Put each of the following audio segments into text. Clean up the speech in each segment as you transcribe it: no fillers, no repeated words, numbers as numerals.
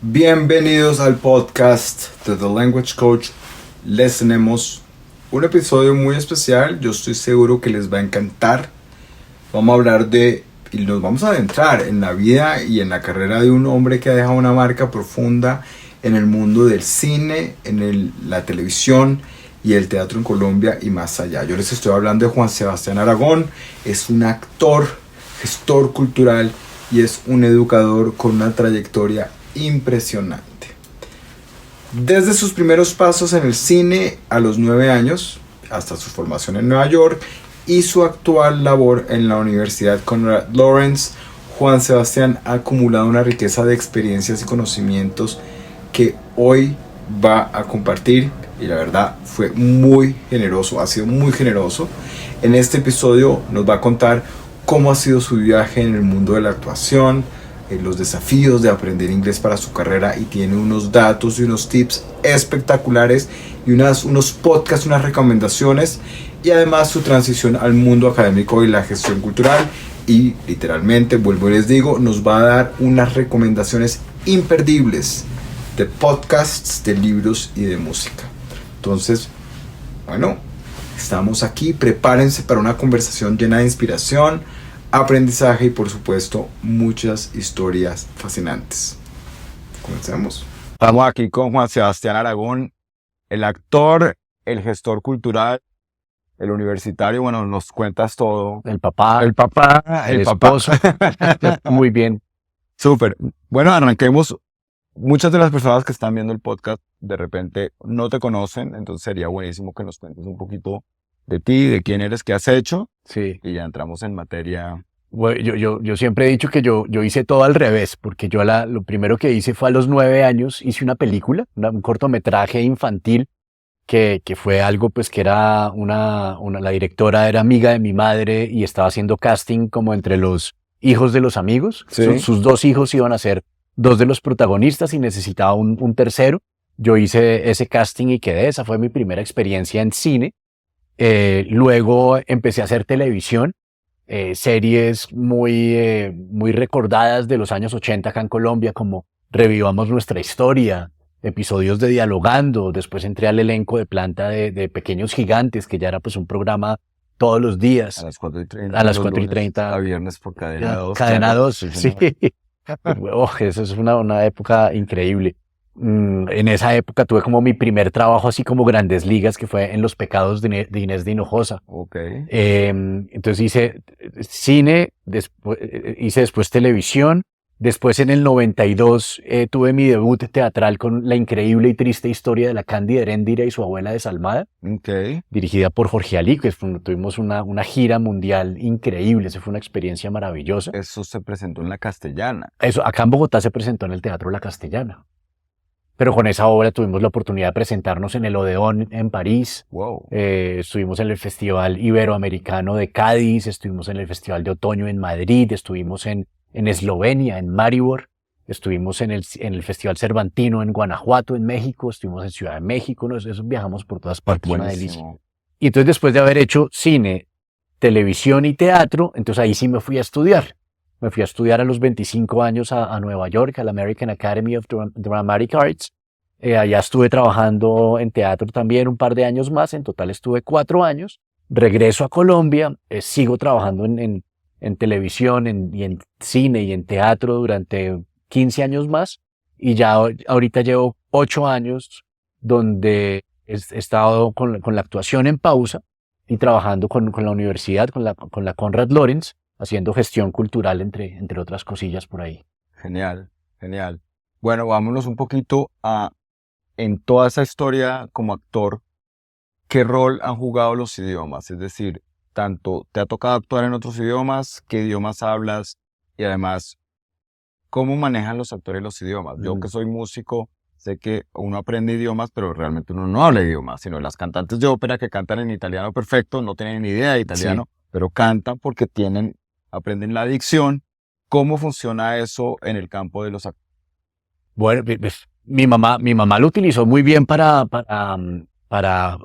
Bienvenidos al podcast de The Language Coach. Les tenemos un episodio muy especial. Yo estoy seguro que les va a encantar. Vamos a hablar y nos vamos a adentrar en la vida y en la carrera de un hombre que ha dejado una marca profunda en el mundo del cine, la televisión y el teatro en Colombia y más allá. Yo les estoy hablando de Juan Sebastián Aragón. Es un actor, gestor cultural y es un educador con una trayectoria impresionante. Desde sus primeros pasos en el cine a los 9 años hasta su formación en Nueva York y su actual labor en la Universidad Conrad Lawrence, Juan Sebastián ha acumulado una riqueza de experiencias y conocimientos que hoy va a compartir, y la verdad fue muy generoso, ha sido muy generoso. En este episodio nos va a contar cómo ha sido su viaje en el mundo de la actuación, los desafíos de aprender inglés para su carrera, y tiene unos datos y unos tips espectaculares y unos podcasts, unas recomendaciones, y además su transición al mundo académico y la gestión cultural. Y literalmente, vuelvo y les digo, nos va a dar unas recomendaciones imperdibles de podcasts, de libros y de música. Entonces, bueno, estamos aquí, prepárense para una conversación llena de inspiración, aprendizaje y por supuesto muchas historias fascinantes. Comencemos. Estamos aquí con Juan Sebastián Aragón, el actor, el gestor cultural, el universitario. Bueno, nos cuentas todo. El papá, el esposo. Muy bien. Súper. Bueno, arranquemos. Muchas de las personas que están viendo el podcast de repente no te conocen, entonces sería buenísimo que nos cuentes un poquito de ti, de quién eres, qué has hecho. Sí. Y ya entramos en materia. Bueno, yo siempre he dicho que yo hice todo al revés, porque yo lo primero que hice fue a los 9 años, hice una película, un cortometraje infantil, que fue algo pues que era la directora era amiga de mi madre y estaba haciendo casting como entre los hijos de los amigos. ¿Sí? Sus 2 hijos iban a ser 2 de los protagonistas y necesitaba un tercero. Yo hice ese casting y quedé. Esa fue mi primera experiencia en cine. Luego empecé a hacer televisión, series muy recordadas de los años 80 acá en Colombia, como Revivamos Nuestra Historia, episodios de Dialogando. Después entré al elenco de Planta de Pequeños Gigantes, que ya era pues un programa todos los días. A las 4:30. A las 4:30. A viernes por Cadena 2. Cadena 2, sí. Eso es una época increíble. En esa época tuve como mi primer trabajo así como Grandes Ligas, que fue en Los Pecados de Inés de Hinojosa. Okay. Entonces hice cine, hice después televisión. Después en el 92 tuve mi debut teatral con La increíble y triste historia de la Cándida Heréndira y su abuela desalmada, Okay. dirigida por Jorge Ali, que tuvimos una gira mundial increíble. Esa fue una experiencia maravillosa. Eso se presentó en La Castellana. Eso, acá en Bogotá se presentó en el Teatro La Castellana. Pero con esa obra tuvimos la oportunidad de presentarnos en el Odeón en París. Wow. Estuvimos en el Festival Iberoamericano de Cádiz, estuvimos en el Festival de Otoño en Madrid, estuvimos en Eslovenia, en Maribor, estuvimos en el Festival Cervantino en Guanajuato, en México, estuvimos en Ciudad de México. Eso viajamos por todas partes, una delicia. Y entonces, después de haber hecho cine, televisión y teatro, entonces ahí sí me fui a estudiar. Me fui a estudiar a los 25 años a Nueva York, a la American Academy of Dramatic Arts. Allá estuve trabajando en teatro también un par de años más. En total estuve 4 años. Regreso a Colombia, sigo trabajando en televisión y en cine y en teatro durante 15 años más. Y ya ahorita llevo 8 años donde he estado con la actuación en pausa y trabajando con la universidad, con la Conrad Lawrence, haciendo gestión cultural, entre otras cosillas por ahí. Genial, genial. Bueno, vámonos un poquito en toda esa historia como actor, ¿qué rol han jugado los idiomas? Es decir, tanto te ha tocado actuar en otros idiomas, qué idiomas hablas, y además, ¿cómo manejan los actores los idiomas? Yo que soy músico, sé que uno aprende idiomas, pero realmente uno no habla idiomas, sino las cantantes de ópera que cantan en italiano perfecto, no tienen ni idea de italiano, sí, pero cantan porque aprenden la dicción. ¿Cómo funciona eso en el campo de los actores? Bueno, mi mamá lo utilizó muy bien para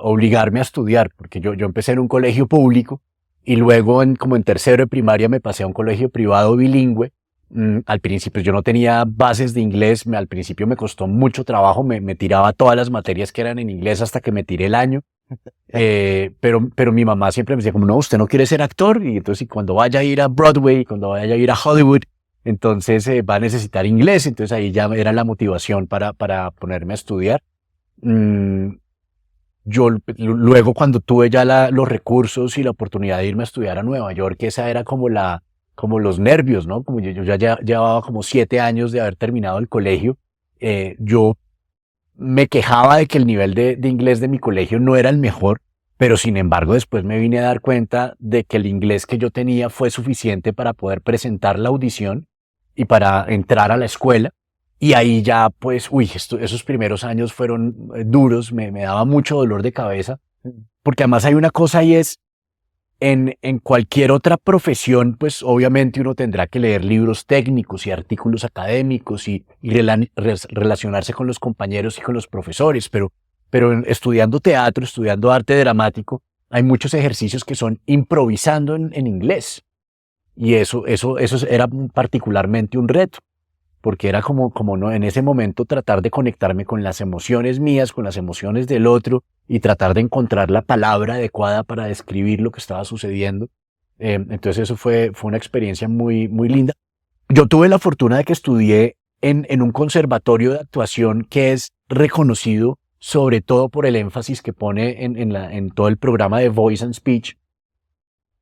obligarme a estudiar, porque yo empecé en un colegio público y luego como en tercero de primaria me pasé a un colegio privado bilingüe Al principio yo no tenía bases de inglés, al principio me costó mucho trabajo, me tiraba todas las materias que eran en inglés hasta que me tiré el año. Pero mi mamá siempre me decía como, no, usted no quiere ser actor, y entonces y cuando vaya a ir a Broadway, cuando vaya a ir a Hollywood, entonces va a necesitar inglés, entonces ahí ya era la motivación para ponerme a estudiar. Mm, yo luego cuando tuve ya los recursos y la oportunidad de irme a estudiar a Nueva York, esa era como los nervios, ¿no? Como yo ya llevaba como 7 años de haber terminado el colegio, yo me quejaba de que el nivel de inglés de mi colegio no era el mejor, pero sin embargo después me vine a dar cuenta de que el inglés que yo tenía fue suficiente para poder presentar la audición y para entrar a la escuela. Y ahí ya, pues, esos primeros años fueron duros, me daba mucho dolor de cabeza, porque además hay una cosa y es, en cualquier otra profesión, pues obviamente uno tendrá que leer libros técnicos y artículos académicos y relacionarse con los compañeros y con los profesores, pero estudiando teatro, estudiando arte dramático, hay muchos ejercicios que son improvisando en inglés. Y eso era particularmente un reto, porque era como no, en ese momento tratar de conectarme con las emociones mías, con las emociones del otro, y tratar de encontrar la palabra adecuada para describir lo que estaba sucediendo. Entonces eso fue una experiencia muy, muy linda. Yo tuve la fortuna de que estudié en un conservatorio de actuación que es reconocido sobre todo por el énfasis que pone en todo el programa de Voice and Speech,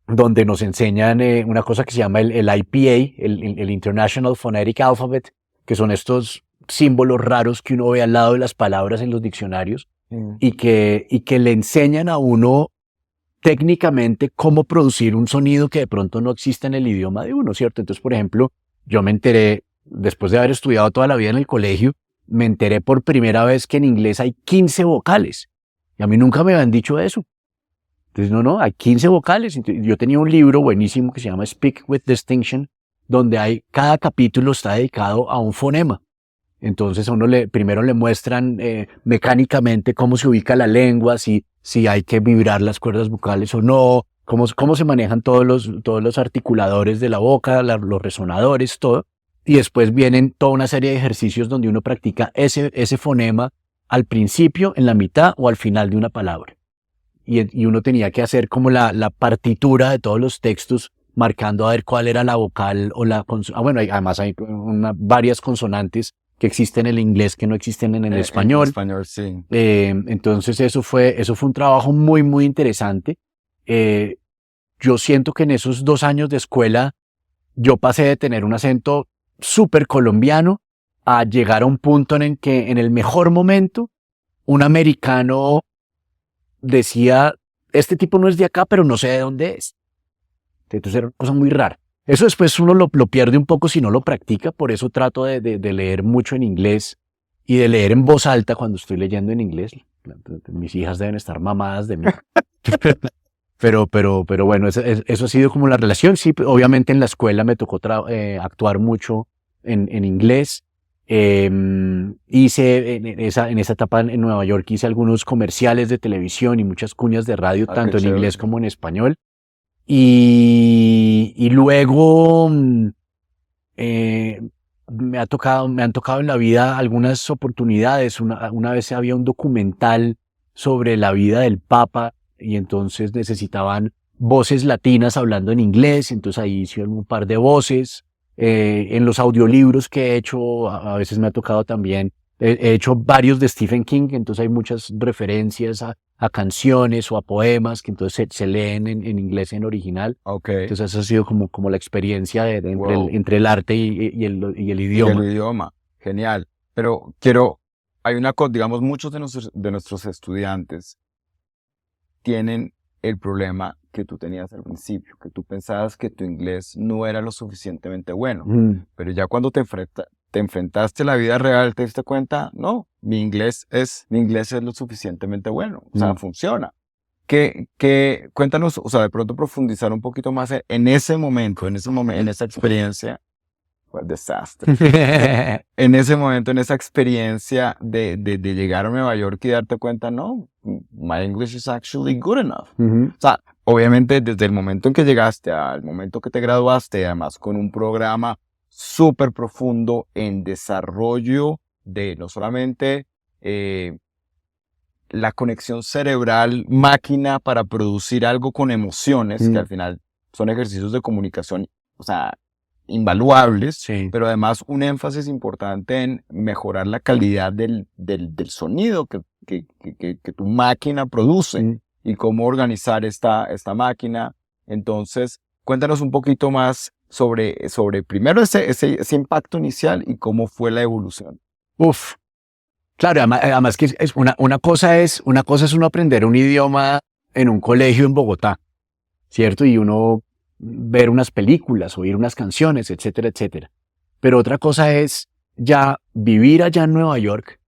donde nos enseñan una cosa que se llama el IPA, el International Phonetic Alphabet, que son estos símbolos raros que uno ve al lado de las palabras en los diccionarios, y que le enseñan a uno técnicamente cómo producir un sonido que de pronto no existe en el idioma de uno, ¿cierto? Entonces, por ejemplo, yo me enteré, después de haber estudiado toda la vida en el colegio, me enteré por primera vez que en inglés hay 15 vocales. Y a mí nunca me habían dicho eso. Entonces, no, hay 15 vocales. Yo tenía un libro buenísimo que se llama Speak with Distinction, donde cada capítulo está dedicado a un fonema. Entonces a uno primero le muestran mecánicamente cómo se ubica la lengua, si hay que vibrar las cuerdas vocales o no, cómo se manejan todos los articuladores de la boca, los resonadores, todo. Y después vienen toda una serie de ejercicios donde uno practica ese fonema al principio, en la mitad o al final de una palabra. Y uno tenía que hacer como la partitura de todos los textos, marcando a ver cuál era la vocal o la consonante. Bueno, además hay varias consonantes que existen en el inglés que no existen en el español. En español, sí. Entonces eso fue un trabajo muy, muy interesante. Yo siento que en esos 2 años de escuela yo pasé de tener un acento súper colombiano a llegar a un punto en que en el mejor momento un americano decía, este tipo no es de acá, pero no sé de dónde es. Entonces era una cosa muy rara. Eso después uno lo pierde un poco si no lo practica, por eso trato de leer mucho en inglés y de leer en voz alta cuando estoy leyendo en inglés. Mis hijas deben estar mamadas de mí. Pero bueno, eso ha sido como la relación. Sí, obviamente en la escuela me tocó actuar mucho en inglés. Hice en esa etapa en Nueva York, hice algunos comerciales de televisión y muchas cuñas de radio, tanto en inglés como en español. Y luego me han tocado en la vida algunas oportunidades. Una vez había un documental sobre la vida del Papa y entonces necesitaban voces latinas hablando en inglés, entonces ahí hice un par de voces. En los audiolibros que he hecho, a veces me ha tocado también, he hecho varios de Stephen King, entonces hay muchas referencias a canciones o a poemas que entonces se leen en inglés en original. Okay. Entonces esa ha sido como la experiencia entre el arte y el idioma. Y el idioma, genial. Pero hay una cosa, digamos, muchos de nuestros estudiantes tienen el problema que tú tenías al principio, que tú pensabas que tu inglés no era lo suficientemente bueno, pero ya cuando te enfrentaste a la vida real te diste cuenta, no, mi inglés es lo suficientemente bueno, o sea, funciona. Cuéntanos, o sea, de pronto profundizar un poquito más en ese momento, en esa experiencia. Fue un desastre. En ese momento, en esa experiencia de llegar a Nueva York y darte cuenta, no, my English is actually good enough. O sea, obviamente desde el momento en que llegaste al momento que te graduaste, además con un programa súper profundo en desarrollo de no solamente la conexión cerebral-máquina para producir algo con emociones, que al final son ejercicios de comunicación, o sea, invaluables, Sí. pero además un énfasis importante en mejorar la calidad del sonido que tu máquina produce y cómo organizar esta máquina. Entonces, cuéntanos un poquito más sobre primero ese impacto inicial y cómo fue la evolución. Uf. Claro, además que es una cosa es uno aprender un idioma en un colegio en Bogotá, ¿cierto? Y uno ver unas películas, oír unas canciones, etcétera, etcétera. Pero otra cosa es ya vivir allá en Nueva York,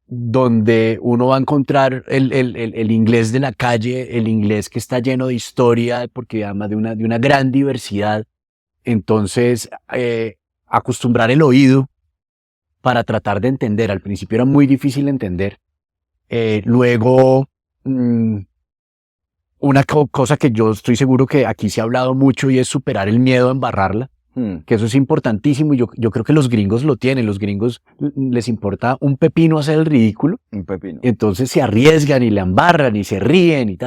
donde uno va a encontrar el inglés de la calle, el inglés que está lleno de historia, porque además de una gran diversidad. Entonces, acostumbrar el oído para tratar de entender. Al principio era muy difícil entender. Luego, una cosa que yo estoy seguro que aquí se ha hablado mucho y es superar el miedo a embarrarla, que eso es importantísimo y yo creo que los gringos lo tienen. Los gringos les importa un pepino hacer el ridículo. Un pepino. Entonces se arriesgan y la embarran y se ríen y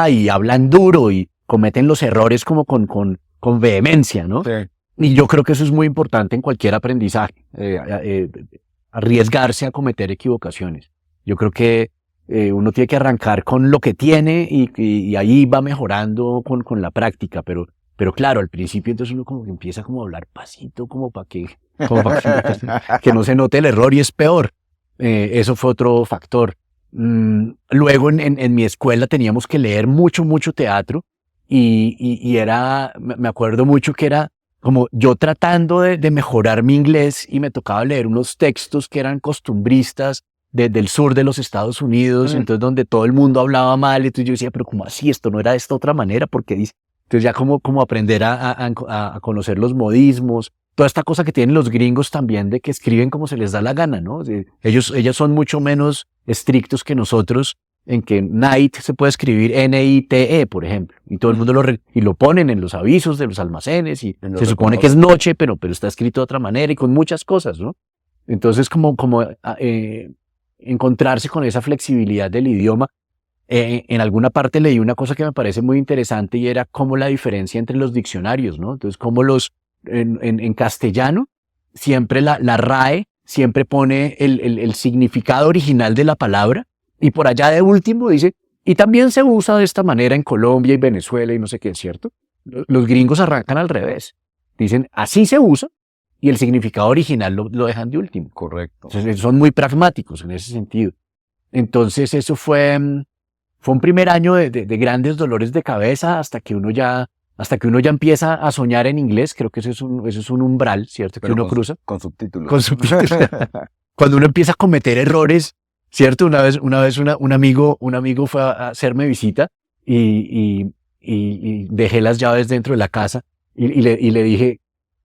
y hablan duro y cometen los errores como con vehemencia, ¿no? Sí. Y yo creo que eso es muy importante en cualquier aprendizaje, arriesgarse a cometer equivocaciones. Yo creo que uno tiene que arrancar con lo que tiene y ahí va mejorando con la práctica, pero claro, al principio entonces uno como que empieza como a hablar pasito, como para que no se note el error y es peor. Eso fue otro factor. Luego en mi escuela teníamos que leer mucho teatro y era, me acuerdo mucho que era como yo tratando de mejorar mi inglés y me tocaba leer unos textos que eran costumbristas del sur de los Estados Unidos, entonces donde todo el mundo hablaba mal, entonces yo decía, pero ¿cómo así? Esto no era de esta otra manera, porque dice, entonces ya como aprender a conocer los modismos, toda esta cosa que tienen los gringos también de que escriben como se les da la gana, ¿no? Ellos son mucho menos estrictos que nosotros, en que night se puede escribir N-I-T-E, por ejemplo, y todo el mundo lo ponen en los avisos de los almacenes y se supone que es noche, pero está escrito de otra manera y con muchas cosas, ¿no? Entonces como encontrarse con esa flexibilidad del idioma. En alguna parte leí una cosa que me parece muy interesante y era como la diferencia entre los diccionarios, ¿no? Entonces como en castellano siempre la RAE siempre pone el significado original de la palabra. Y por allá de último dice, y también se usa de esta manera en Colombia y Venezuela y no sé qué, ¿cierto? Los gringos arrancan al revés. Dicen, así se usa y el significado original lo dejan de último. Correcto. Entonces, son muy pragmáticos en ese sentido. Entonces eso fue un primer año de grandes dolores de cabeza hasta que uno ya empieza a soñar en inglés. Creo que eso es un umbral, ¿cierto? Pero que uno cruza. Con subtítulos. Con subtítulos. Cuando uno empieza a cometer errores, ¿cierto? Una vez un amigo fue a hacerme visita y dejé las llaves dentro de la casa y le dije,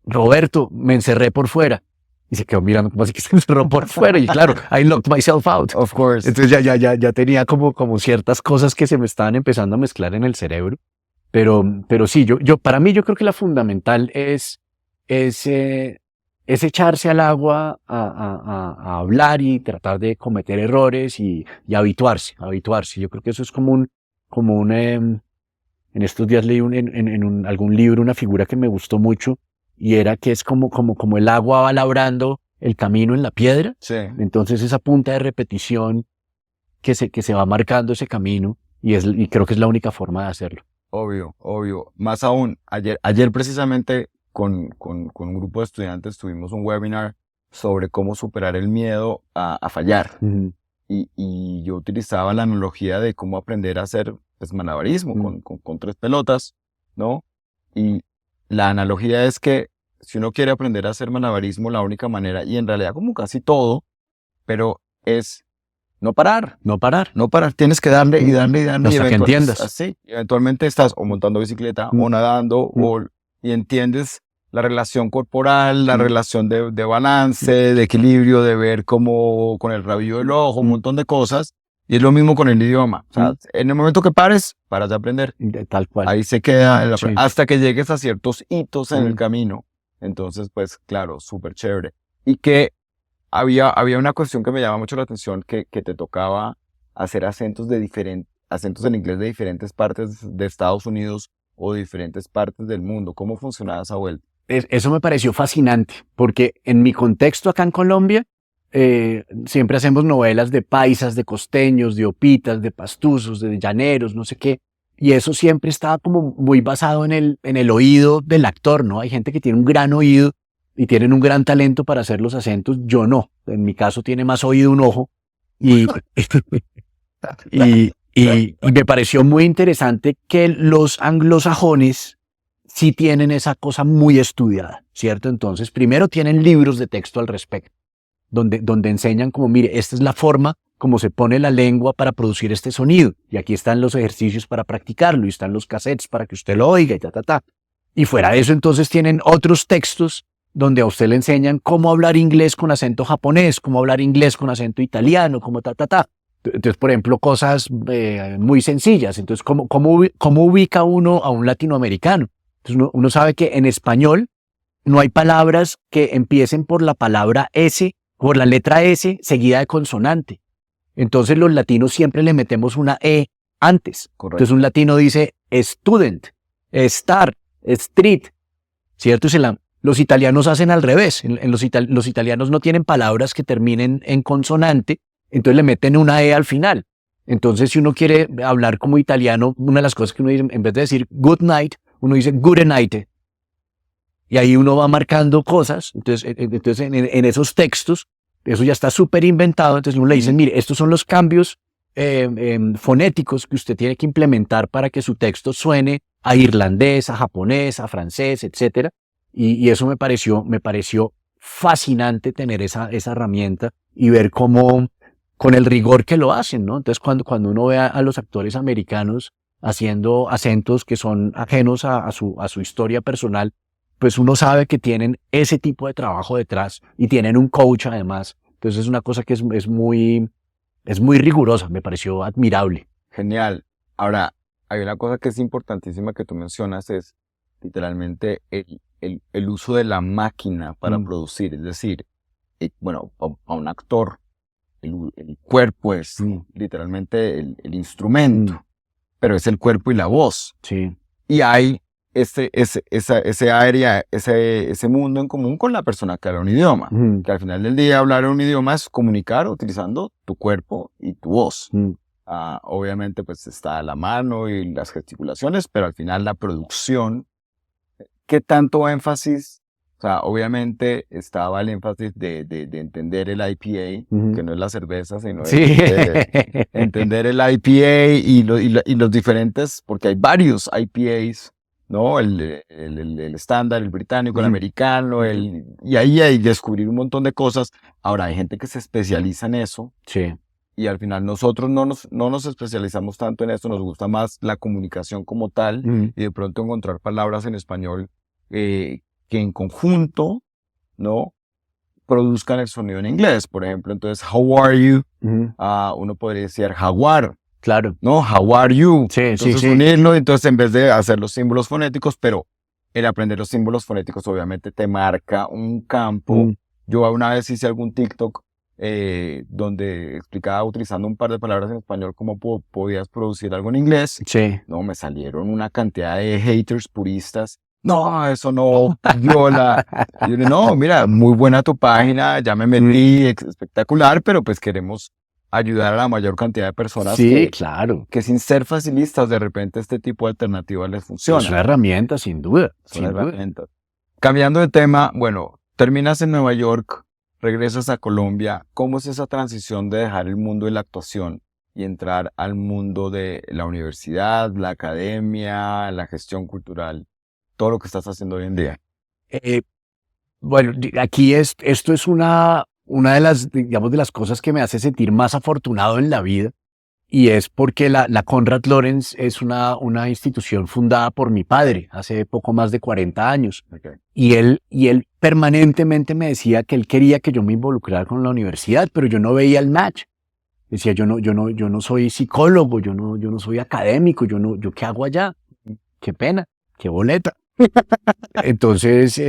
Roberto, me encerré por fuera. Y se quedó mirando como así que se encerró por fuera. Y claro, I locked myself out. Of course. Entonces ya tenía como ciertas cosas que se me estaban empezando a mezclar en el cerebro. Pero sí, para mí yo creo que la fundamental es echarse al agua a hablar y tratar de cometer errores y habituarse. Yo creo que eso es en estos días leí en algún libro una figura que me gustó mucho y era que es como el agua va labrando el camino en la piedra. Sí. Entonces esa punta de repetición que se va marcando ese camino y creo que es la única forma de hacerlo. Obvio. Más aún, ayer precisamente con un grupo de estudiantes tuvimos un webinar sobre cómo superar el miedo a fallar. Uh-huh. Y yo utilizaba la analogía de cómo aprender a hacer malabarismo con 3 pelotas, ¿no? Y la analogía es que si uno quiere aprender a hacer malabarismo, la única manera, y en realidad como casi todo, pero es no parar. Tienes que darle y darle. Hasta que entiendas. Así. Eventualmente estás o montando bicicleta o nadando y entiendes la relación corporal, la relación de balance, de equilibrio, de ver cómo con el rabillo del ojo, un montón de cosas. Y es lo mismo con el idioma. O sea, en el momento que pares de aprender. Tal cual. Ahí se queda Sí. hasta que llegues a ciertos hitos en el camino. Entonces, pues claro, súper chévere. Y que había una cuestión que me llama mucho la atención, que te tocaba hacer acentos en inglés de diferentes partes de Estados Unidos o diferentes partes del mundo. ¿Cómo funcionaba esa vuelta? Eso me pareció fascinante, porque en mi contexto acá en Colombia, siempre hacemos novelas de paisas, de costeños, de opitas, de pastuzos, de llaneros, no sé qué, y eso siempre estaba como muy basado en el oído del actor, ¿no? Hay gente que tiene un gran oído y tienen un gran talento para hacer los acentos, yo no. En mi caso tiene más oído un ojo, y, y me pareció muy interesante que los anglosajones sí tienen esa cosa muy estudiada, ¿cierto? Entonces, primero tienen libros de texto al respecto, donde enseñan como, mire, esta es la forma como se pone la lengua para producir este sonido, y aquí están los ejercicios para practicarlo, y están los cassettes para que usted lo oiga, y ta, ta, ta. Y fuera de eso, entonces tienen otros textos donde a usted le enseñan cómo hablar inglés con acento japonés, cómo hablar inglés con acento italiano, cómo ta, ta, ta. Entonces, por ejemplo, cosas muy sencillas. Entonces, ¿cómo ubica uno a un latinoamericano? Entonces, uno sabe que en español no hay palabras que empiecen por la palabra S, por la letra S seguida de consonante. Entonces, los latinos siempre le metemos una E antes. Correcto. Entonces, un latino dice student, star, street, ¿cierto? Los italianos hacen al revés. Los italianos no tienen palabras que terminen en consonante, entonces le meten una E al final. Entonces, si uno quiere hablar como italiano, una de las cosas que uno dice, en vez de decir good night, uno dice gute night. Y ahí uno va marcando cosas. Entonces en esos textos, eso ya está súper inventado. Entonces uno le dice, mire, estos son los cambios fonéticos que usted tiene que implementar para que su texto suene a irlandés, a japonés, a francés, etcétera. Y eso me pareció fascinante tener esa herramienta y ver cómo, con el rigor que lo hacen, ¿no? Entonces cuando uno ve a los actores americanos haciendo acentos que son ajenos a su historia personal, pues uno sabe que tienen ese tipo de trabajo detrás y tienen un coach además. Entonces es una cosa que es muy rigurosa, me pareció admirable. Genial. Ahora, hay una cosa que es importantísima que tú mencionas, es literalmente el uso de la máquina para producir. Es decir, bueno, a un actor, el cuerpo es literalmente el instrumento, pero es el cuerpo y la voz. Sí. Y hay ese área, ese mundo en común con la persona que habla un idioma. Que al final del día hablar un idioma es comunicar utilizando tu cuerpo y tu voz. Obviamente pues está la mano y las gesticulaciones, pero al final la producción, ¿qué tanto énfasis? O sea, obviamente estaba el énfasis de entender el IPA, que no es la cerveza, sino entender el IPA y los diferentes, porque hay varios IPAs, ¿no? El estándar, el británico, el americano, y ahí hay descubrir un montón de cosas. Ahora, hay gente que se especializa en eso. Sí. Y al final nosotros no nos especializamos tanto en esto, nos gusta más la comunicación como tal, y de pronto encontrar palabras en español que en conjunto, ¿no? Produzcan el sonido en inglés. Por ejemplo, entonces, how are you? Uno podría decir jaguar. Claro. ¿No? How are you? Sí, entonces, sí. unirlo, entonces en vez de hacer los símbolos fonéticos, pero el aprender los símbolos fonéticos obviamente te marca un campo. Yo una vez hice algún TikTok donde explicaba utilizando un par de palabras en español cómo podías producir algo en inglés. Sí. No, me salieron una cantidad de haters puristas. No, eso no viola. Yo le no, mira, muy buena tu página, ya me metí, espectacular, pero pues queremos ayudar a la mayor cantidad de personas claro. que sin ser facilistas, de repente este tipo de alternativas les funciona. Es una herramienta, sin duda. Son herramientas. Cambiando de tema, bueno, terminas en Nueva York, regresas a Colombia. ¿Cómo es esa transición de dejar el mundo de la actuación y entrar al mundo de la universidad, la academia, la gestión cultural, todo lo que estás haciendo hoy en día? Bueno, aquí esto es una de las, digamos, de las cosas que me hace sentir más afortunado en la vida, y es porque la Konrad Lorenz es una institución fundada por mi padre hace poco más de 40 años. Okay. Y él permanentemente me decía que él quería que yo me involucrara con la universidad, pero yo no veía el match. Decía, yo no soy psicólogo, yo no soy académico, yo qué hago allá, qué pena, qué boleta. Entonces,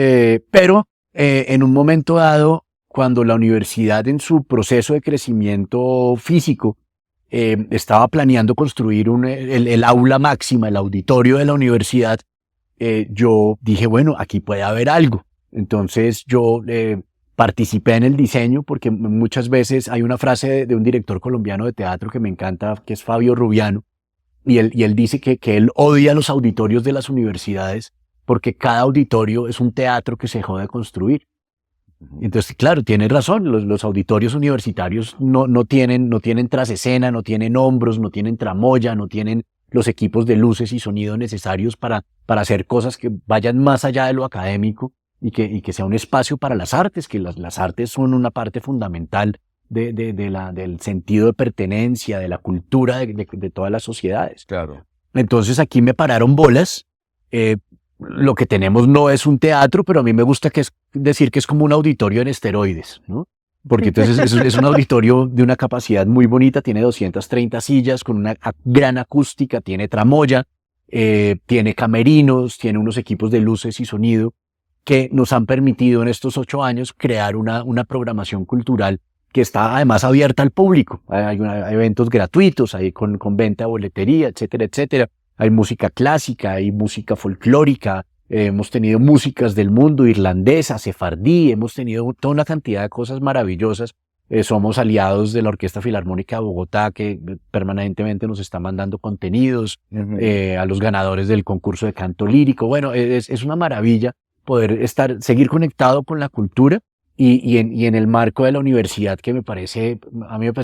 pero en un momento dado, cuando la universidad en su proceso de crecimiento físico estaba planeando construir el aula máxima, el auditorio de la universidad, yo dije, bueno, aquí puede haber algo. Entonces yo participé en el diseño porque muchas veces hay una frase de un director colombiano de teatro que me encanta, que es Fabio Rubiano, y él dice que él odia los auditorios de las universidades porque cada auditorio es un teatro que se dejó de construir. Entonces, claro, tiene razón, los auditorios universitarios no tienen trasescena, no tienen hombros, no tienen tramoya, no tienen los equipos de luces y sonido necesarios para hacer cosas que vayan más allá de lo académico y que sea un espacio para las artes, que las artes son una parte fundamental del sentido de pertenencia, de la cultura de todas las sociedades. Claro. Entonces aquí me pararon bolas. Lo que tenemos no es un teatro, pero a mí me gusta decir que es como un auditorio en esteroides, ¿no? Porque entonces es un auditorio de una capacidad muy bonita, tiene 230 sillas con una gran acústica, tiene tramoya, tiene camerinos, tiene unos equipos de luces y sonido que nos han permitido en estos 8 años crear una programación cultural que está además abierta al público. Hay eventos gratuitos, hay con venta de boletería, etcétera, etcétera. Hay música clásica, hay música folclórica, hemos tenido músicas del mundo, irlandesa, sefardí, hemos tenido toda una cantidad de cosas maravillosas. Somos aliados de la Orquesta Filarmónica de Bogotá, que permanentemente nos está mandando contenidos, a los ganadores del concurso de canto lírico. Bueno, es una maravilla poder seguir conectado con la cultura y en el marco de la universidad, que a mí me parece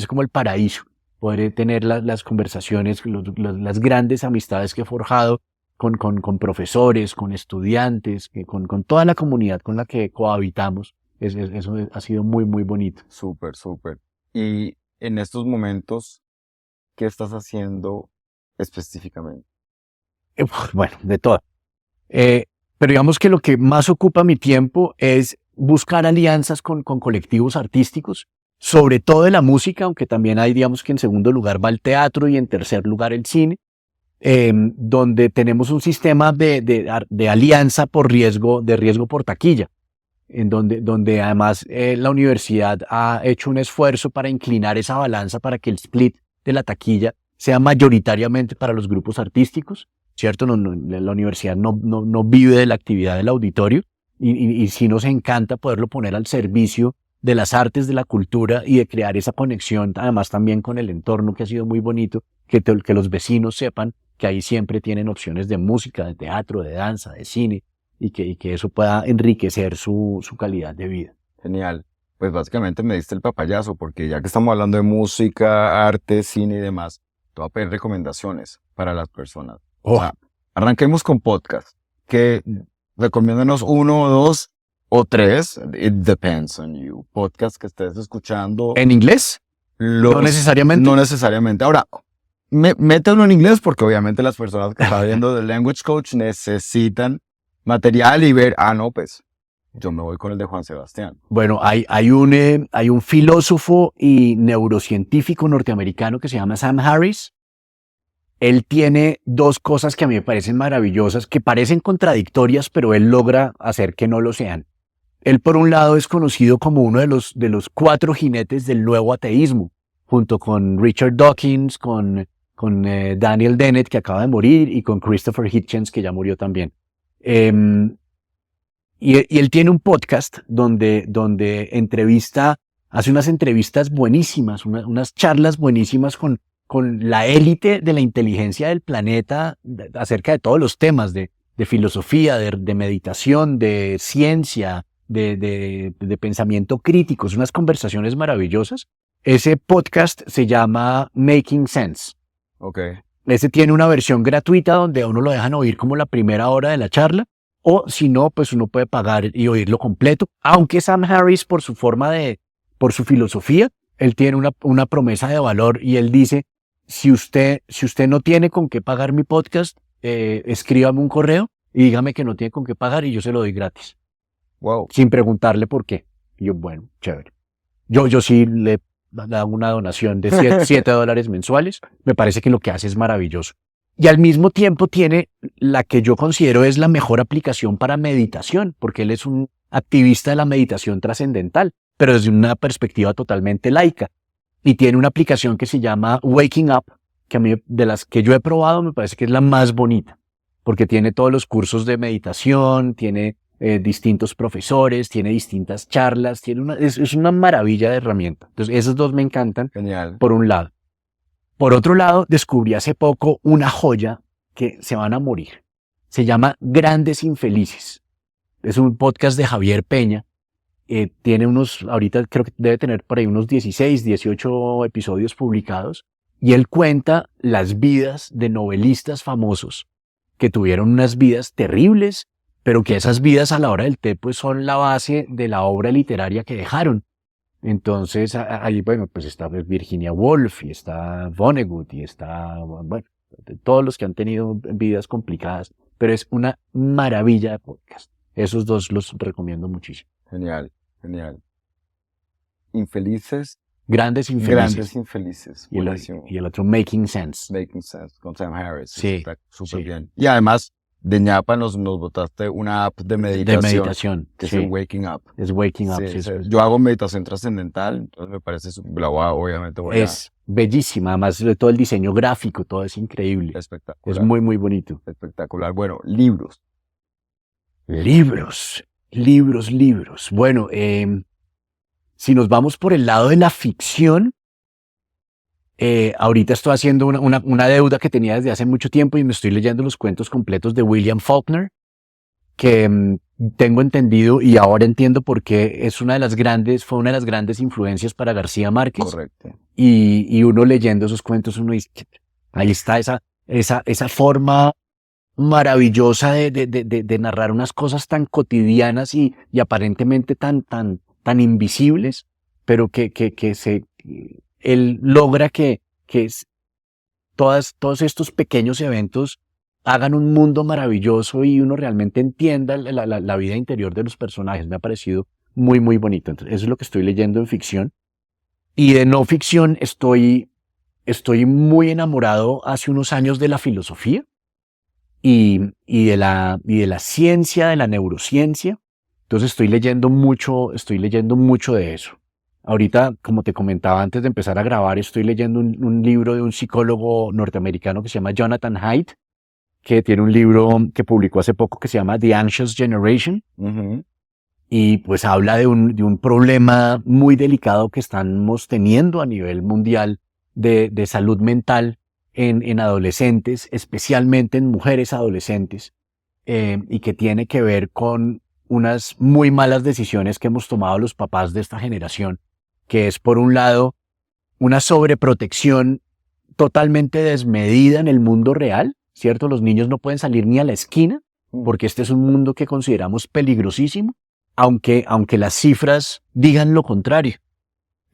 como el paraíso. Poder tener las conversaciones, las grandes amistades que he forjado con profesores, con estudiantes, con toda la comunidad con la que cohabitamos. Eso ha sido muy, muy bonito. Súper, súper. Y en estos momentos, ¿qué estás haciendo específicamente? Bueno, de todo. Pero digamos que lo que más ocupa mi tiempo es buscar alianzas con colectivos artísticos, sobre todo de la música, aunque también hay, digamos que en segundo lugar va el teatro y en tercer lugar el cine, donde tenemos un sistema de alianza por riesgo por taquilla, en donde además la universidad ha hecho un esfuerzo para inclinar esa balanza para que el split de la taquilla sea mayoritariamente para los grupos artísticos, ¿cierto? La universidad no vive de la actividad del auditorio y sí nos encanta poderlo poner al servicio de las artes, de la cultura y de crear esa conexión, además también con el entorno, que ha sido muy bonito, que los vecinos sepan que ahí siempre tienen opciones de música, de teatro, de danza, de cine, y que eso pueda enriquecer su calidad de vida. Genial. Pues básicamente me diste el papayazo, porque ya que estamos hablando de música, arte, cine y demás, te voy a pedir recomendaciones para las personas. Oh. O sea, arranquemos con podcast. Recomiéndanos 1 o 2 o 3, it depends on you. Podcast que estés escuchando. ¿En inglés? No necesariamente. No necesariamente. Ahora, métanlo en inglés porque obviamente las personas que están viendo The Language Coach necesitan material y ver, no, pues yo me voy con el de Juan Sebastián. Bueno, hay un filósofo y neurocientífico norteamericano que se llama Sam Harris. Él tiene 2 cosas que a mí me parecen maravillosas, que parecen contradictorias, pero él logra hacer que no lo sean. Él, por un lado, es conocido como uno de los 4 jinetes del nuevo ateísmo, junto con Richard Dawkins, con Daniel Dennett, que acaba de morir, y con Christopher Hitchens, que ya murió también. Y él tiene un podcast donde hace unas entrevistas buenísimas, unas charlas buenísimas con la élite de la inteligencia del planeta acerca de todos los temas de filosofía, de meditación, de ciencia, de pensamiento crítico. Son unas conversaciones maravillosas. Ese podcast se llama Making Sense. Okay. Ese tiene una versión gratuita donde a uno lo dejan oír como la primera hora de la charla, o si no, pues uno puede pagar y oírlo completo. Aunque Sam Harris, por su filosofía, él tiene una promesa de valor y él dice: si usted no tiene con qué pagar mi podcast, escríbame un correo y dígame que no tiene con qué pagar y yo se lo doy gratis. Wow. Sin preguntarle por qué. Y yo, bueno, chévere. Yo sí le hago una donación de $7 mensuales. Me parece que lo que hace es maravilloso. Y al mismo tiempo tiene la que yo considero es la mejor aplicación para meditación, porque él es un activista de la meditación trascendental, pero desde una perspectiva totalmente laica. Y tiene una aplicación que se llama Waking Up, que a mí, de las que yo he probado, me parece que es la más bonita, porque tiene todos los cursos de meditación, tiene distintos profesores, tiene distintas charlas, es una maravilla de herramienta. Entonces, esos dos me encantan, Genial. por un lado. Por otro lado, descubrí hace poco una joya que se van a morir. Se llama Grandes Infelices. Es un podcast de Javier Peña. Tiene ahorita creo que debe tener por ahí unos 16, 18 episodios publicados. Y él cuenta las vidas de novelistas famosos que tuvieron unas vidas terribles, pero que esas vidas a la hora del té pues son la base de la obra literaria que dejaron. Entonces, ahí, bueno, pues está Virginia Woolf y está Vonnegut y está, bueno, todos los que han tenido vidas complicadas, pero es una maravilla de podcast. Esos dos los recomiendo muchísimo. Genial, genial. Infelices. Grandes Infelices. Grandes Infelices. Y el otro Making Sense. Making Sense, con Sam Harris. Sí. Está súper bien. Y además, de ñapa nos botaste una app de meditación. De meditación, que sí. es Waking Up. Es Waking Up, Sí, sí. yo hago meditación trascendental, entonces me parece, obviamente voy a... Es bellísima, además de todo el diseño gráfico, todo es increíble. Espectacular. Es muy, muy bonito. Espectacular. Bueno, libros. Libros. Bueno, si nos vamos por el lado de la ficción, ahorita estoy haciendo una deuda que tenía desde hace mucho tiempo y me estoy leyendo los cuentos completos de William Faulkner, que tengo entendido y ahora entiendo por qué fue una de las grandes influencias para García Márquez. Correcto. Y uno leyendo esos cuentos, uno dice, ahí está esa forma maravillosa de narrar unas cosas tan cotidianas y aparentemente tan invisibles, pero que él logra que todos estos pequeños eventos hagan un mundo maravilloso y uno realmente entienda la vida interior de los personajes. Me ha parecido muy, muy bonito. Entonces, eso es lo que estoy leyendo en ficción. Y de no ficción estoy muy enamorado hace unos años de la filosofía y de la ciencia, de la neurociencia. Entonces estoy leyendo mucho de eso. Ahorita, como te comentaba antes de empezar a grabar, estoy leyendo un libro de un psicólogo norteamericano que se llama Jonathan Haidt, que tiene un libro que publicó hace poco que se llama The Anxious Generation. Uh-huh. Y pues habla de un problema muy delicado que estamos teniendo a nivel mundial de salud mental en adolescentes, especialmente en mujeres adolescentes, y que tiene que ver con unas muy malas decisiones que hemos tomado los papás de esta generación, que es por un lado una sobreprotección totalmente desmedida en el mundo real, ¿cierto? Los niños no pueden salir ni a la esquina porque este es un mundo que consideramos peligrosísimo, aunque las cifras digan lo contrario.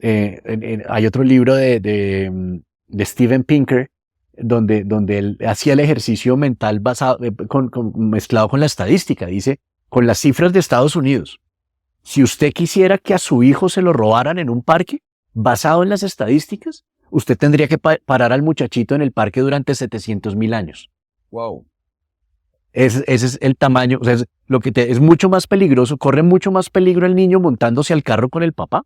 Hay otro libro de Steven Pinker donde él hacía el ejercicio mental basado, mezclado con la estadística. Dice, con las cifras de Estados Unidos, si usted quisiera que a su hijo se lo robaran en un parque, basado en las estadísticas, usted tendría que parar al muchachito en el parque durante 700,000 años. Wow. Ese es el tamaño, o sea, es mucho más peligroso, corre mucho más peligro el niño montándose al carro con el papá.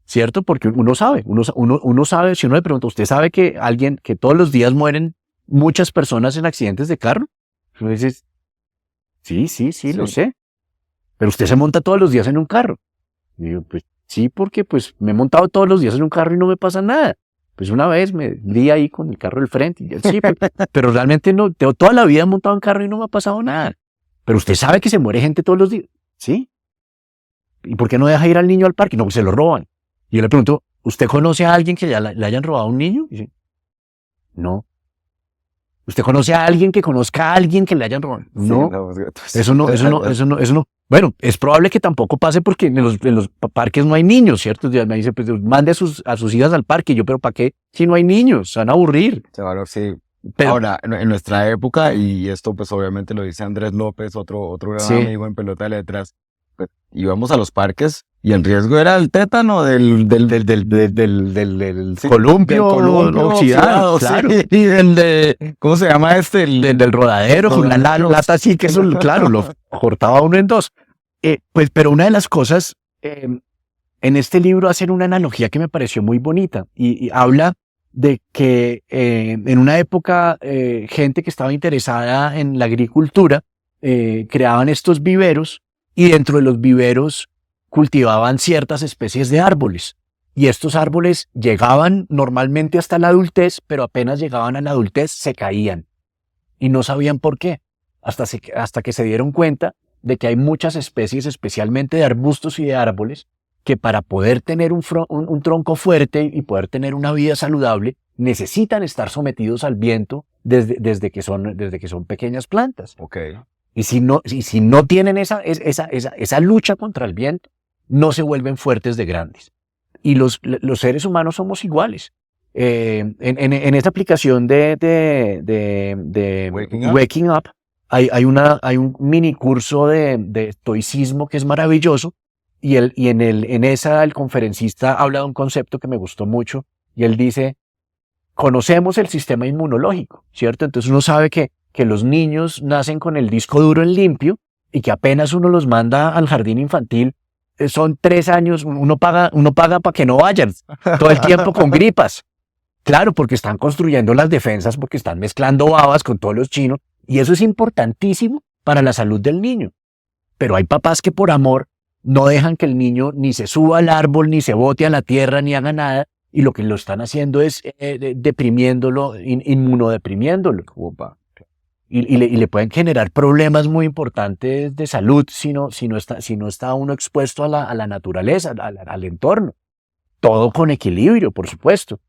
¿Cierto? Porque uno sabe, si uno le pregunta, ¿usted sabe que todos los días mueren muchas personas en accidentes de carro? Uno dice, sí, lo sé. Pero usted se monta todos los días en un carro. Y yo, pues, sí, porque pues me he montado todos los días en un carro y no me pasa nada. Pues una vez me di ahí con el carro del frente. Y yo, sí, pero realmente no, toda la vida he montado en carro y no me ha pasado nada. Pero usted sabe que se muere gente todos los días. ¿Sí? ¿Y por qué no deja ir al niño al parque? No, pues se lo roban. Y yo le pregunto, ¿usted conoce a alguien que le hayan robado a un niño? Y dice, no. ¿Usted conoce a alguien que conozca a alguien que le hayan robado? No. Sí, eso no. Bueno, es probable que tampoco pase porque en los parques no hay niños, ¿cierto? Ya me dice, pues mande a sus hijas al parque. Y yo, ¿pero para qué? Si no hay niños, se van a aburrir. Sí. Pero, ahora, en nuestra época, y esto pues obviamente lo dice Andrés López, otro gran amigo en Pelota de Letras, pues, íbamos a los parques y el riesgo era el tétano del sí, columpio, del columpio oxidado, claro. Sí, y ¿cómo se llama este? Del rodadero, con la lata así, que eso, claro, lo cortaba uno en dos. Pues, pero una de las cosas, en este libro hacen una analogía que me pareció muy bonita y habla de que en una época gente que estaba interesada en la agricultura creaban estos viveros y dentro de los viveros cultivaban ciertas especies de árboles. Y estos árboles llegaban normalmente hasta la adultez, pero apenas llegaban a la adultez se caían. Y no sabían por qué, hasta que se dieron cuenta de que hay muchas especies, especialmente de arbustos y de árboles, que para poder tener un tronco fuerte y poder tener una vida saludable, necesitan estar sometidos al viento desde que son pequeñas plantas. Okay. Y si no tienen esa lucha contra el viento, no se vuelven fuertes de grandes. Y los seres humanos somos iguales. En esta aplicación de Waking Up hay un mini curso de estoicismo que es maravilloso. El conferencista habla de un concepto que me gustó mucho. Y él dice, conocemos el sistema inmunológico, ¿cierto? Entonces uno sabe que los niños nacen con el disco duro en limpio y que apenas uno los manda al jardín infantil, son 3 años, uno paga para que no vayan todo el tiempo con gripas. Claro, porque están construyendo las defensas, porque están mezclando babas con todos los chinos, y eso es importantísimo para la salud del niño. Pero hay papás que por amor no dejan que el niño ni se suba al árbol, ni se bote a la tierra, ni haga nada, y lo que lo están haciendo es deprimiéndolo, inmunodeprimiéndolo. Opa. Y le pueden generar problemas muy importantes de salud si no está uno expuesto a la naturaleza, al entorno. Todo con equilibrio, por supuesto.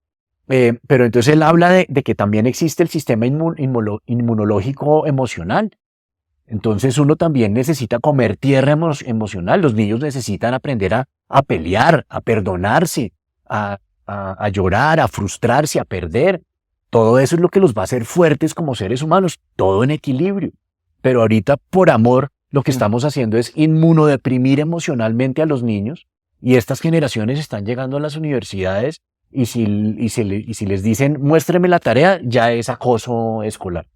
Pero entonces él habla de que también existe el sistema inmunológico emocional. Entonces uno también necesita comer tierra emocional. Los niños necesitan aprender a pelear, a perdonarse, a llorar, a frustrarse, a perder. Todo eso es lo que los va a hacer fuertes como seres humanos, todo en equilibrio. Pero ahorita, por amor, lo que estamos haciendo es inmunodeprimir emocionalmente a los niños, y estas generaciones están llegando a las universidades y si les dicen, muéstreme la tarea, ya es acoso escolar.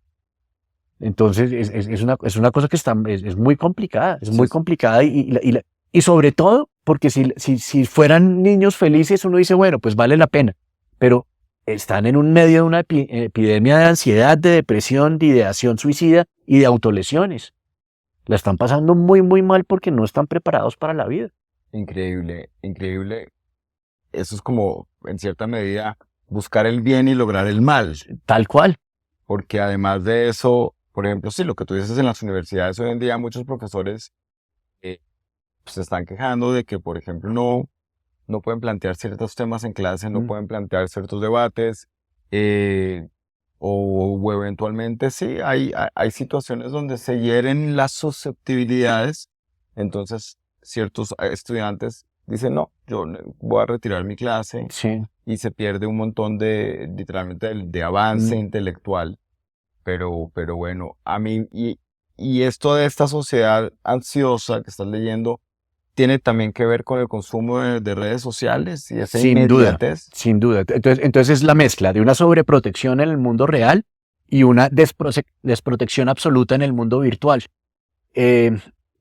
Entonces, es una cosa que es muy complicada, muy complicada y sobre todo, porque si fueran niños felices, uno dice, bueno, pues vale la pena, pero están en un medio de una epidemia de ansiedad, de depresión, de ideación suicida y de autolesiones. La están pasando muy, muy mal porque no están preparados para la vida. Increíble, increíble. Eso es como, en cierta medida, buscar el bien y lograr el mal. Tal cual. Porque además de eso, por ejemplo, sí, lo que tú dices en las universidades hoy en día, muchos profesores se están quejando de que, por ejemplo, no pueden plantear ciertos temas en clase, no pueden plantear ciertos debates, o eventualmente sí, hay situaciones donde se hieren las susceptibilidades, entonces ciertos estudiantes dicen, no, yo voy a retirar mi clase, sí. Y se pierde un montón literalmente, de avance intelectual, pero bueno, a mí, y esto de esta sociedad ansiosa que estás leyendo, ¿tiene también que ver con el consumo de redes sociales y esa inmediatez? Sin duda. Entonces es la mezcla de una sobreprotección en el mundo real y una desprotección absoluta en el mundo virtual.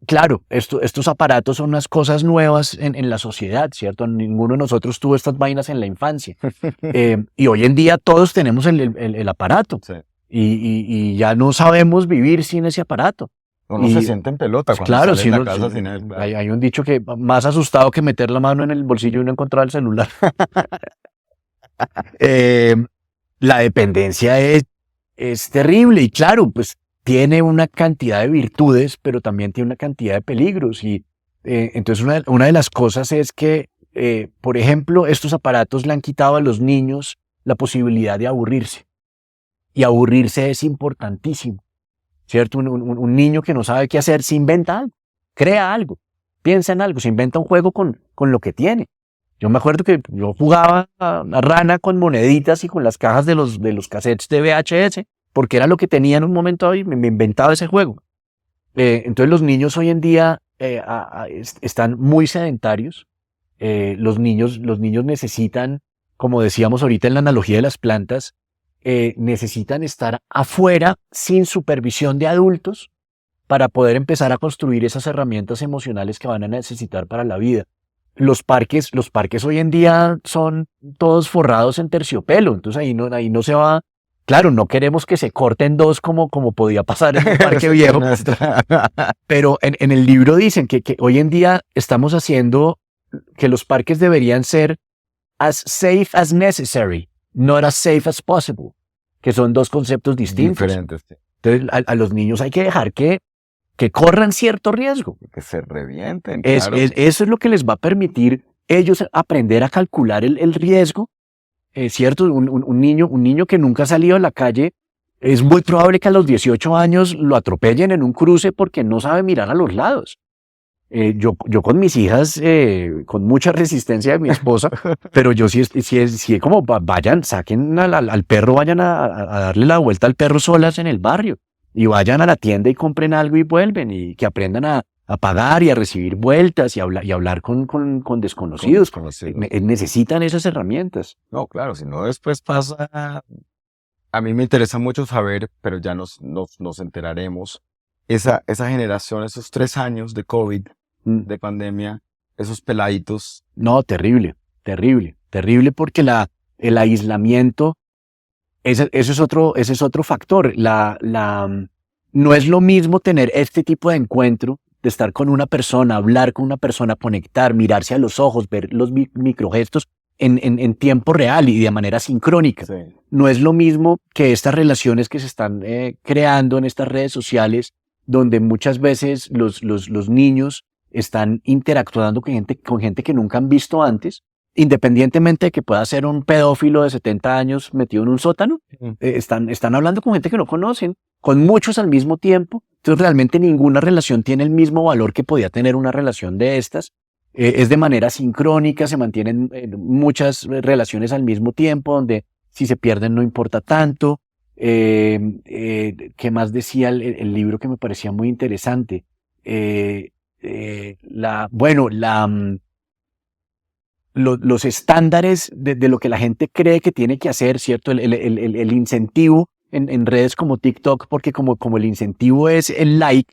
Claro, estos aparatos son unas cosas nuevas en la sociedad, ¿cierto? Ninguno de nosotros tuvo estas vainas en la infancia. Y hoy en día todos tenemos el aparato. Sí. Y ya no sabemos vivir sin ese aparato. Uno se siente en pelota cuando claro, sale de la casa sin él. Hay un dicho que más asustado que meter la mano en el bolsillo y no encontrar el celular. La dependencia es terrible y claro, pues tiene una cantidad de virtudes, pero también tiene una cantidad de peligros. Y entonces una de las cosas es que, por ejemplo, estos aparatos le han quitado a los niños la posibilidad de aburrirse. Y aburrirse es importantísimo. ¿Cierto? Un niño que no sabe qué hacer se inventa algo, crea algo, piensa en algo, se inventa un juego con lo que tiene. Yo me acuerdo que yo jugaba a rana con moneditas y con las cajas de los cassettes de VHS, porque era lo que tenía en un momento y me inventaba ese juego. Entonces los niños hoy en día están muy sedentarios. Los niños necesitan, como decíamos ahorita en la analogía de las plantas, necesitan estar afuera sin supervisión de adultos para poder empezar a construir esas herramientas emocionales que van a necesitar para la vida. Los parques hoy en día son todos forrados en terciopelo, entonces ahí no se va. Claro, no queremos que se corten dos como podía pasar en un parque viejo, pero en el libro dicen que hoy en día estamos haciendo que los parques deberían ser as safe as necessary, not as safe as possible, que son dos conceptos distintos. Diferentes, sí. Entonces, a los niños hay que dejar que corran cierto riesgo. Que se revienten. Eso es lo que les va a permitir ellos aprender a calcular el riesgo. ¿Cierto? Un niño que nunca ha salido a la calle, es muy probable que a los 18 años lo atropellen en un cruce porque no sabe mirar a los lados. Yo con mis hijas, con mucha resistencia de mi esposa, pero yo sí como vayan, saquen al perro, vayan a darle la vuelta al perro solas en el barrio y vayan a la tienda y compren algo y vuelven y que aprendan a pagar y a recibir vueltas y hablar con desconocidos. Necesitan esas herramientas. No, claro, si no después pasa. A mí me interesa mucho saber, pero ya nos enteraremos. Esa generación, esos 3 años de COVID, de pandemia, esos peladitos. No, terrible porque el aislamiento, ese es otro factor. No es lo mismo tener este tipo de encuentro, de estar con una persona, hablar con una persona, conectar, mirarse a los ojos, ver los microgestos en tiempo real y de manera sincrónica. Sí. No es lo mismo que estas relaciones que se están creando en estas redes sociales, donde muchas veces los niños están interactuando con gente que nunca han visto antes, independientemente de que pueda ser un pedófilo de 70 años metido en un sótano. Están hablando con gente que no conocen, con muchos al mismo tiempo. Entonces realmente ninguna relación tiene el mismo valor que podía tener una relación de estas. Es de manera sincrónica, se mantienen muchas relaciones al mismo tiempo, donde si se pierden no importa tanto. ¿Qué más decía el libro que me parecía muy interesante? Los estándares de lo que la gente cree que tiene que hacer, ¿cierto? El incentivo en redes como TikTok, porque como el incentivo es el like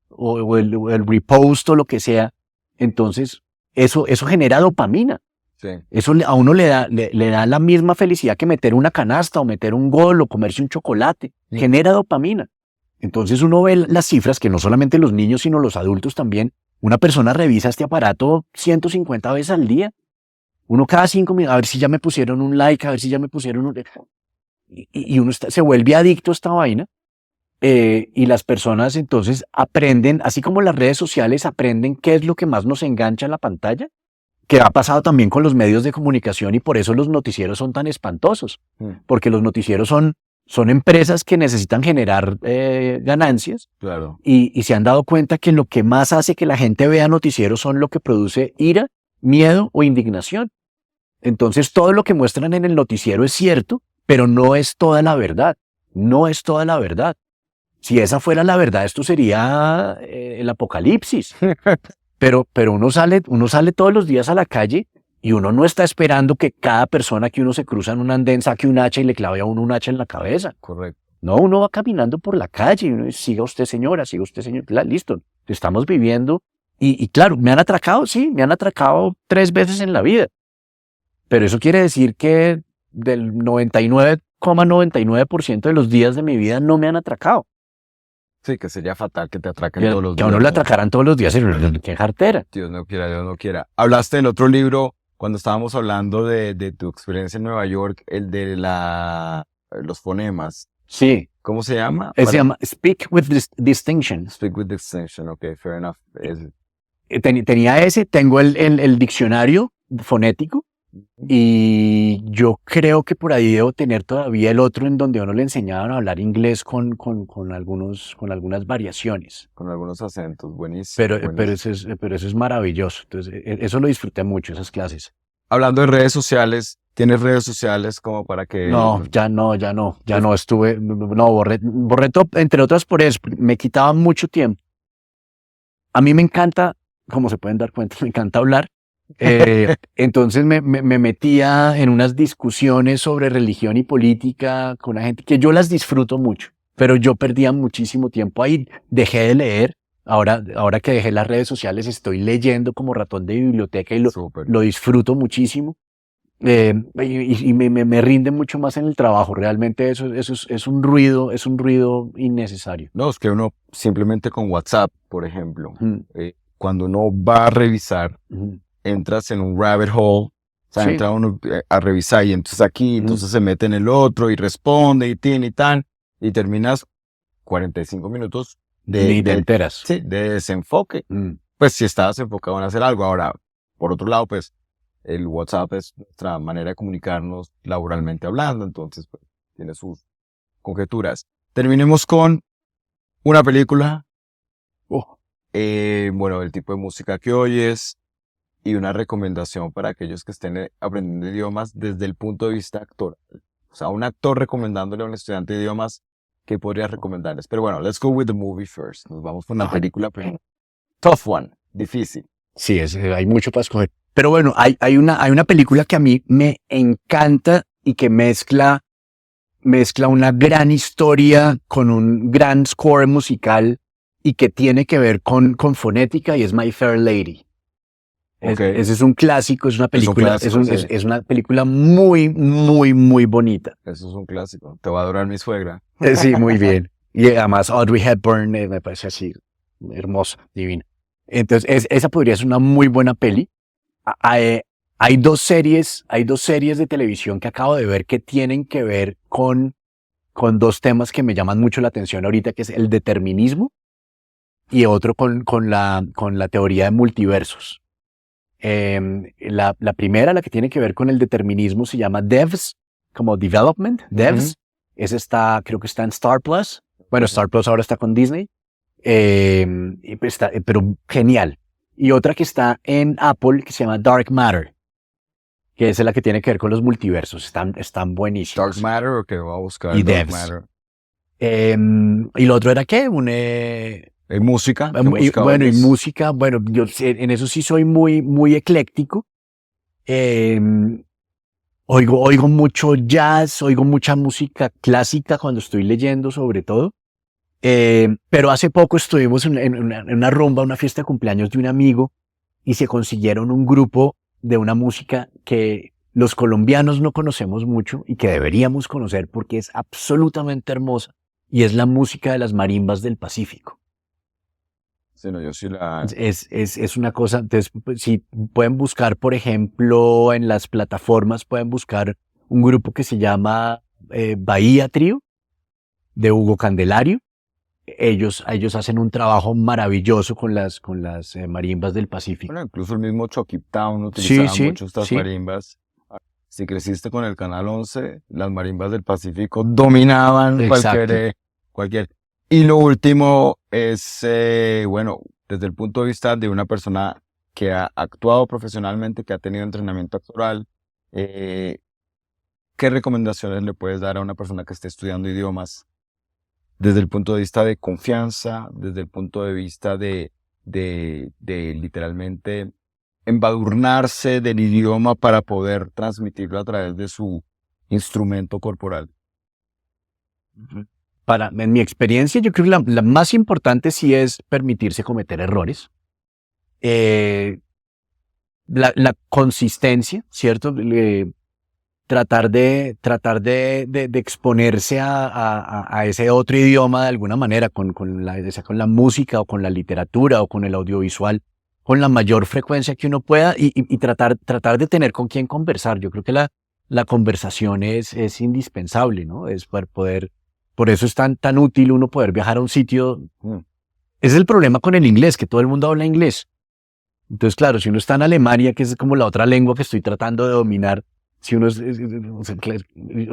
o el repost o lo que sea, entonces eso genera dopamina. Sí. Eso a uno le da la misma felicidad que meter una canasta o meter un gol o comerse un chocolate. Sí. Genera dopamina. Entonces uno ve las cifras que no solamente los niños sino los adultos también. Una persona revisa este aparato 150 veces al día. Uno cada 5 minutos, a ver si ya me pusieron un like, a ver si ya me pusieron un... Y uno se vuelve adicto a esta vaina. Y las personas entonces aprenden, así como las redes sociales aprenden qué es lo que más nos engancha en la pantalla, que ha pasado también con los medios de comunicación y por eso los noticieros son tan espantosos. Porque los noticieros son empresas que necesitan generar ganancias. Claro. Y se han dado cuenta que lo que más hace que la gente vea noticieros son lo que produce ira, miedo o indignación. Entonces todo lo que muestran en el noticiero es cierto, pero no es toda la verdad. No es toda la verdad. Si esa fuera la verdad, esto sería el apocalipsis. Pero uno sale todos los días a la calle y uno no está esperando que cada persona que uno se cruza en un andén saque un hacha y le clave a uno un hacha en la cabeza. Correcto. No, uno va caminando por la calle y uno dice, siga usted señora, listo, estamos viviendo. Y claro, me han atracado, sí, me han atracado 3 veces en la vida. Pero eso quiere decir que del 99,99% de los días de mi vida no me han atracado. Sí, que sería fatal que te atraquen todos los días. Que a uno le atracaran todos los días, qué jartera. Dios no quiera, Dios no quiera. Hablaste del otro libro cuando estábamos hablando de tu experiencia en Nueva York, el de los fonemas. Sí. ¿Cómo se llama? Se llama Speak with Distinction. Speak with Distinction, ok, fair enough. Tenía tengo el diccionario fonético y yo creo que por ahí debo tener todavía el otro en donde a uno le enseñaban a hablar inglés con algunas variaciones. Con algunos acentos, buenísimo. Pero eso es maravilloso. Entonces, eso lo disfruté mucho, esas clases. Hablando de redes sociales, ¿tienes redes sociales como para que...? No, ya no, borré todo, entre otras por eso, me quitaba mucho tiempo. a mí me encanta, como se pueden dar cuenta, me encanta hablar. Entonces me metía en unas discusiones sobre religión y política con la gente que yo las disfruto mucho, pero yo perdía muchísimo tiempo ahí. Dejé de leer. Ahora que dejé las redes sociales, estoy leyendo como ratón de biblioteca y Súper. lo disfruto muchísimo. Y me rinde mucho más en el trabajo. Realmente eso es un ruido innecesario. No, es que uno simplemente con WhatsApp, por ejemplo, Mm, cuando uno va a revisar, mm, entras en un rabbit hole, o sea, sí. entra uno a revisar y entonces aquí, entonces se mete en el otro y responde y tiene y tan, y terminas 45 minutos Ni te enteras. sí, de desenfoque. Mm. Pues si estabas enfocado en hacer algo. Ahora, por otro lado, pues el WhatsApp es nuestra manera de comunicarnos laboralmente hablando, entonces pues tiene sus conjeturas. Terminemos con una película, Oh, bueno, el tipo de música que oyes y una recomendación para aquellos que estén aprendiendo idiomas desde el punto de vista actoral. O sea, un actor recomendándole a un estudiante de idiomas, ¿qué podrías recomendarles? Pero bueno, let's go with the movie first. Nos vamos con la película primero. Tough one, difícil. sí, hay mucho para escoger. Pero bueno, hay una película que a mí me encanta y que mezcla una gran historia con un gran score musical y que tiene que ver con fonética, y es My Fair Lady. Ok. Ese es un clásico, es una película, clásico, sí. es una película muy, muy, muy bonita. Eso es un clásico. Te va a adorar mi suegra. Sí, muy bien. Y además Audrey Hepburn me parece así, hermosa, divina. Entonces, esa podría ser una muy buena peli. Hay dos series de televisión que acabo de ver que tienen que ver con dos temas que me llaman mucho la atención ahorita, que es el determinismo y otro con la teoría de multiversos. La primera, la que tiene que ver con el determinismo, se llama Devs, como Development, Devs. Esa creo que está en Star Plus. Bueno, Star Plus ahora está con Disney. Y pues pero genial. Y otra que está en Apple, que se llama Dark Matter, que es la que tiene que ver con los multiversos. Están buenísimos. Dark Matter, o que voy a buscar Y Dark Devs. Matter. Y lo otro era ¿qué? Música. ¿Qué Y música bueno, y oyes? música, bueno, yo en eso sí soy muy, muy ecléctico. Oigo mucho jazz, oigo mucha música clásica cuando estoy leyendo, sobre todo. Pero hace poco estuvimos en una rumba, una fiesta de cumpleaños de un amigo, y se consiguieron un grupo de una música que los colombianos no conocemos mucho y que deberíamos conocer porque es absolutamente hermosa, y es la música de las marimbas del Pacífico. Sí, no, yo sí la... Es una cosa, entonces, si pueden buscar, por ejemplo, en las plataformas, pueden buscar un grupo que se llama Bahía Trío, de Hugo Candelario. Ellos hacen un trabajo maravilloso con las marimbas del Pacífico. Bueno, incluso el mismo Chucky Town utilizaba Sí, mucho estas sí. marimbas. Si creciste con el Canal 11, las marimbas del Pacífico dominaban Exacto. cualquier. Y lo último es, bueno, desde el punto de vista de una persona que ha actuado profesionalmente, que ha tenido entrenamiento actoral, ¿qué recomendaciones le puedes dar a una persona que esté estudiando idiomas? Desde el punto de vista de confianza, desde el punto de vista de literalmente embadurnarse del idioma para poder transmitirlo a través de su instrumento corporal. En mi experiencia, yo creo que la más importante sí es permitirse cometer errores. La consistencia, ¿cierto? Tratar de exponerse a ese otro idioma de alguna manera, con la música o con la literatura o con el audiovisual, con la mayor frecuencia que uno pueda, y tratar de tener con quién conversar. Yo creo que la conversación es indispensable, ¿no? Es para poder, por eso es tan útil uno poder viajar a un sitio. Ese es el problema con el inglés, que todo el mundo habla inglés. Entonces, claro, si uno está en Alemania, que es como la otra lengua que estoy tratando de dominar, si uno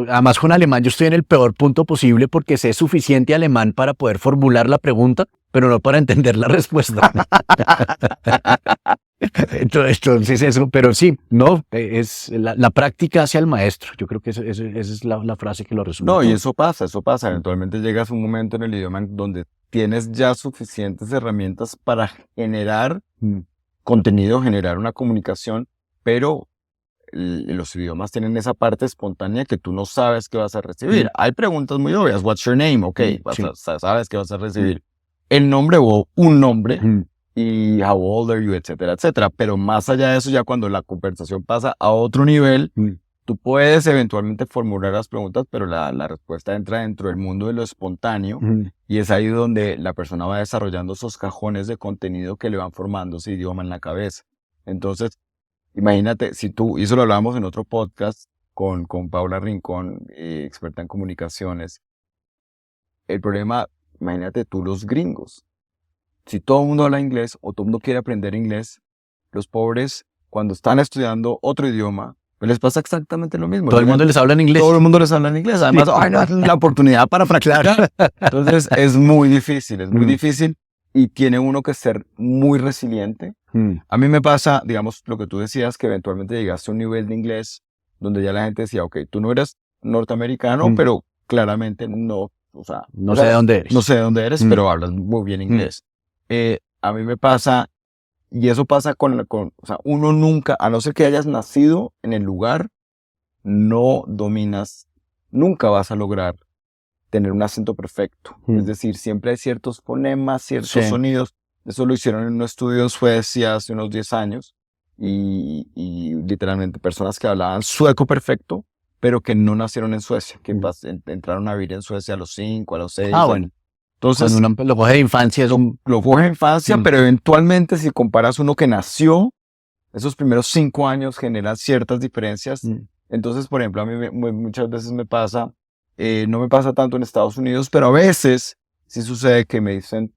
además con alemán yo estoy en el peor punto posible porque sé suficiente alemán para poder formular la pregunta, pero no para entender la respuesta. Entonces eso, pero sí, no, es la práctica hacia el maestro. Yo creo que esa es la frase que lo resume No, y todo. eso pasa. Eventualmente llegas a un momento en el idioma en donde tienes ya suficientes herramientas para generar Mm, contenido, generar una comunicación, pero los idiomas tienen esa parte espontánea que tú no sabes que vas a recibir. Mm. Hay preguntas muy obvias. What's your name? Ok, Sí. sabes que vas a recibir el nombre o un nombre Mm, y how old are you, etcétera, etcétera. Pero más allá de eso, ya cuando la conversación pasa a otro nivel, mm, tú puedes eventualmente formular las preguntas, pero la respuesta entra dentro del mundo de lo espontáneo mm. y es ahí donde la persona va desarrollando esos cajones de contenido que le van formando ese idioma en la cabeza. Entonces, imagínate, si tú, y eso lo hablábamos en otro podcast con Paula Rincón, experta en comunicaciones, el problema, imagínate tú los gringos. Si todo el mundo habla inglés o todo el mundo quiere aprender inglés, los pobres, cuando están estudiando otro idioma, pues les pasa exactamente lo mismo. Todo el mundo les habla en inglés. Todo el mundo les habla en inglés. Además, ay, no, es la oportunidad para practicar. Entonces, es muy Mm. difícil y tiene uno que ser muy resiliente. Mm, A mí me pasa, digamos, lo que tú decías, que eventualmente llegaste a un nivel de inglés donde ya la gente decía, ok, tú no eres norteamericano, Mm. pero claramente no, o sea, no sé de dónde eres. no sé de dónde eres, Mm. pero hablas muy bien inglés. A mí me pasa, y eso pasa o sea, uno nunca, a no ser que hayas nacido en el lugar, no dominas, nunca vas a lograr tener un acento perfecto. Mm. Es decir, siempre hay ciertos fonemas, ciertos Sí. sonidos. Eso lo hicieron en un estudio en Suecia hace unos 10 años y literalmente personas que hablaban sueco perfecto, pero que no nacieron en Suecia, que entraron a vivir en Suecia a los 5, a los 6. Ah, bueno. Entonces, Cuando uno lo coge de infancia es un... lo coge en infancia, Mm. pero eventualmente si comparas uno que nació, esos primeros 5 años generan ciertas diferencias. Mm. Entonces, por ejemplo, a mí muchas veces me pasa, no me pasa tanto en Estados Unidos, pero a veces sí sucede que me dicen,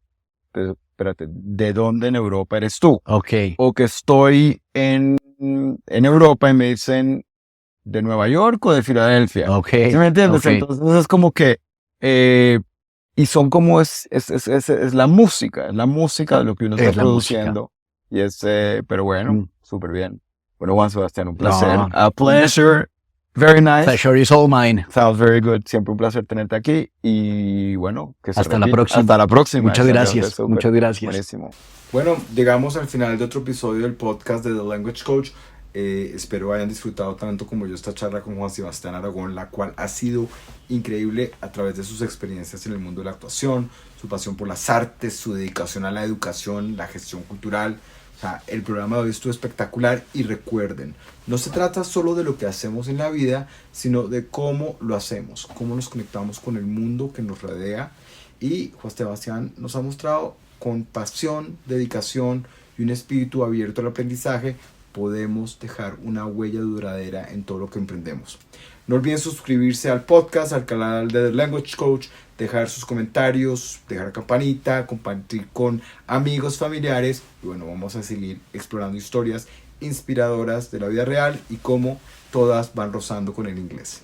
espérate, ¿de dónde en Europa eres tú? Ok. O que estoy en Europa y me dicen, ¿de Nueva York o de Filadelfia? Ok. ¿Sí me entiendes? Ok. Entonces es como que, y son como es la música de lo que uno está Es la produciendo. Y pero bueno, Mm. súper bien. Bueno, Juan Sebastián, un placer. No. A pleasure. Very nice. Pleasure is all mine. Sounds very good. Siempre un placer tenerte aquí. Y bueno, que se Hasta la repita. próxima. Hasta la próxima. Muchas Esa gracias. frase súper. Muchas gracias. Buenísimo. Bueno, llegamos al final de otro episodio del podcast de The Language Coach. Espero hayan disfrutado tanto como yo esta charla con Juan Sebastián Aragón, la cual ha sido increíble a través de sus experiencias en el mundo de la actuación, su pasión por las artes, su dedicación a la educación, la gestión cultural. O sea, el programa de hoy estuvo espectacular y recuerden, no se trata solo de lo que hacemos en la vida, sino de cómo lo hacemos, cómo nos conectamos con el mundo que nos rodea. Y Juan Sebastián nos ha mostrado con pasión, dedicación y un espíritu abierto al aprendizaje, podemos dejar una huella duradera en todo lo que emprendemos. No olviden suscribirse al podcast, al canal de The Language Coach, dejar sus comentarios, dejar campanita, compartir con amigos, familiares. Y bueno, vamos a seguir explorando historias inspiradoras de la vida real y cómo todas van rozando con el inglés.